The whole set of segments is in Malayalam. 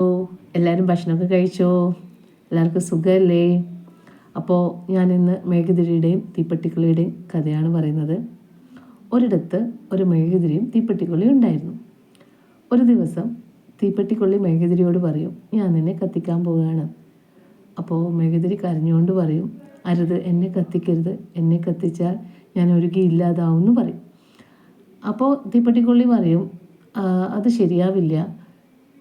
ഓ, എല്ലാവരും ഭക്ഷണമൊക്കെ കഴിച്ചോ? എല്ലാവർക്കും സുഖമല്ലേ? അപ്പോൾ ഞാനിന്ന് മെഴുകുതിരിയുടെയും തീപ്പെട്ടിക്കുള്ളിയുടെയും കഥയാണ് പറയുന്നത്. ഒരിടത്ത് ഒരു മെഴുകുതിരിയും തീപ്പെട്ടിക്കുള്ളിയും ഉണ്ടായിരുന്നു. ഒരു ദിവസം തീപ്പെട്ടിക്കുള്ളി മെഴുകുതിരിയോട് പറയും, ഞാൻ നിന്നെ കത്തിക്കാൻ പോവുകയാണ്. അപ്പോൾ മെഴുകുതിരി കരഞ്ഞുകൊണ്ട് പറയും, അരുത്, എന്നെ കത്തിക്കരുത്, എന്നെ കത്തിച്ചാൽ ഞാൻ ഇല്ലാതാവും എന്ന് പറയും. അപ്പോൾ തീപ്പെട്ടിക്കുള്ളി പറയും, അത് ശരിയാവില്ല,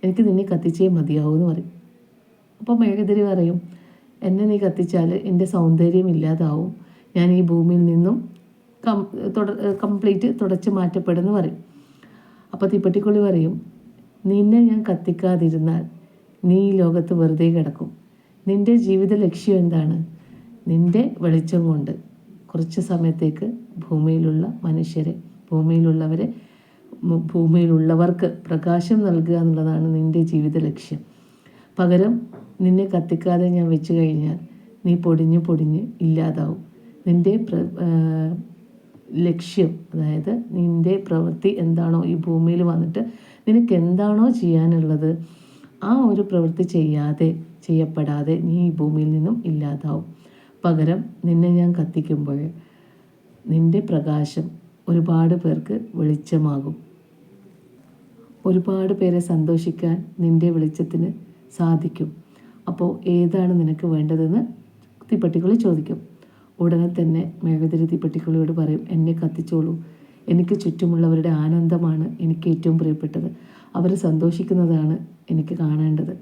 എനിക്ക് നിന്നെ കത്തിച്ചേ മതിയാവും എന്ന് പറയും. അപ്പോൾ മെഴുകുതിരി പറയും, എന്നെ നീ കത്തിച്ചാൽ എൻ്റെ സൗന്ദര്യം ഇല്ലാതാവും, ഞാൻ ഈ ഭൂമിയിൽ നിന്നും കംപ്ലീറ്റ് തുടച്ച് മാറ്റപ്പെടുമെന്ന് പറയും. അപ്പോൾ തീപ്പെട്ടിക്കുള്ളി പറയും, നിന്നെ ഞാൻ കത്തിക്കാതിരുന്നാൽ നീ ഈ ലോകത്ത് വെറുതെ കിടക്കും. നിൻ്റെ ജീവിത ലക്ഷ്യം എന്താണ്? നിൻ്റെ വെളിച്ചം കൊണ്ട് കുറച്ച് സമയത്തേക്ക് ഭൂമിയിലുള്ള മനുഷ്യരെ, ഭൂമിയിലുള്ളവർക്ക് പ്രകാശം നൽകുക എന്നുള്ളതാണ് നിൻ്റെ ജീവിത ലക്ഷ്യം. പകരം നിന്നെ കത്തിക്കാതെ ഞാൻ വെച്ച് കഴിഞ്ഞാൽ നീ പൊടിഞ്ഞ് ഇല്ലാതാവും. നിൻ്റെ ലക്ഷ്യം, അതായത് നിൻ്റെ പ്രവൃത്തി എന്താണോ, ഈ ഭൂമിയിൽ വന്നിട്ട് നിനക്ക് എന്താണോ ചെയ്യാനുള്ളത്, ആ ഒരു പ്രവൃത്തി ചെയ്യപ്പെടാതെ നീ ഈ ഭൂമിയിൽ നിന്നും ഇല്ലാതാവും. പകരം നിന്നെ ഞാൻ കത്തിക്കുമ്പോൾ നിൻ്റെ പ്രകാശം ഒരുപാട് പേർക്ക് വെളിച്ചമാകും. ഒരുപാട് പേരെ സന്തോഷിക്കാൻ നിൻ്റെ വെളിച്ചത്തിന് സാധിക്കും. അപ്പോൾ ഏതാണ് നിനക്ക് വേണ്ടതെന്ന് തീപ്പെട്ടിക്കുള്ളി ചോദിക്കും. ഉടനെ തന്നെ മെഴുകുതിരി തീപ്പെട്ടിക്കുള്ളിയോട് പറയും, എന്നെ കത്തിച്ചോളൂ, എനിക്ക് ചുറ്റുമുള്ളവരുടെ ആനന്ദമാണ് എനിക്ക് ഏറ്റവും പ്രിയപ്പെട്ടത്, അവർ സന്തോഷിക്കുന്നതാണ് എനിക്ക് കാണേണ്ടത്.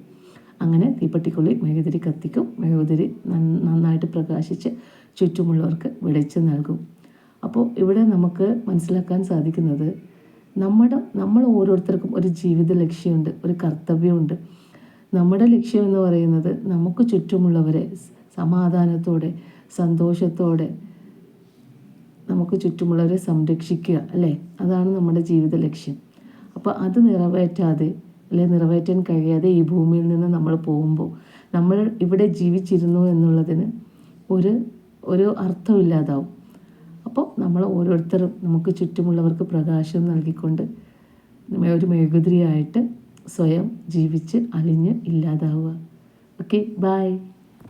അങ്ങനെ തീപ്പെട്ടിക്കുള്ളി മെഴുകുതിരി കത്തിക്കും. മെഴുകുതിരി നന്നായിട്ട് പ്രകാശിച്ച് ചുറ്റുമുള്ളവർക്ക് വെളിച്ചം നൽകും. അപ്പോൾ ഇവിടെ നമുക്ക് മനസ്സിലാക്കാൻ സാധിക്കുന്നത്, നമ്മൾ ഓരോരുത്തർക്കും ഒരു ജീവിത ലക്ഷ്യമുണ്ട്, ഒരു കർത്തവ്യമുണ്ട്. നമ്മുടെ ലക്ഷ്യം എന്ന് പറയുന്നത് നമുക്ക് ചുറ്റുമുള്ളവരെ സമാധാനത്തോടെ സന്തോഷത്തോടെ നമുക്ക് ചുറ്റുമുള്ളവരെ സംരക്ഷിക്കുക, അല്ലേ? അതാണ് നമ്മുടെ ജീവിത ലക്ഷ്യം. അപ്പോൾ അത് നിറവേറ്റാൻ കഴിയാതെ ഈ ഭൂമിയിൽ നിന്ന് നമ്മൾ പോകുമ്പോൾ നമ്മൾ ഇവിടെ ജീവിച്ചിരുന്നു എന്നുള്ളതിന് ഒരു അർത്ഥമില്ലാതാവും. അപ്പോൾ നമ്മൾ ഓരോരുത്തരും നമുക്ക് ചുറ്റുമുള്ളവർക്ക് പ്രകാശം നൽകിക്കൊണ്ട് ഒരു മെഴുകുതിരിയായിട്ട് സ്വയം ജീവിച്ച് അലിഞ്ഞ് ഇല്ലാതാവുക. Okay, by.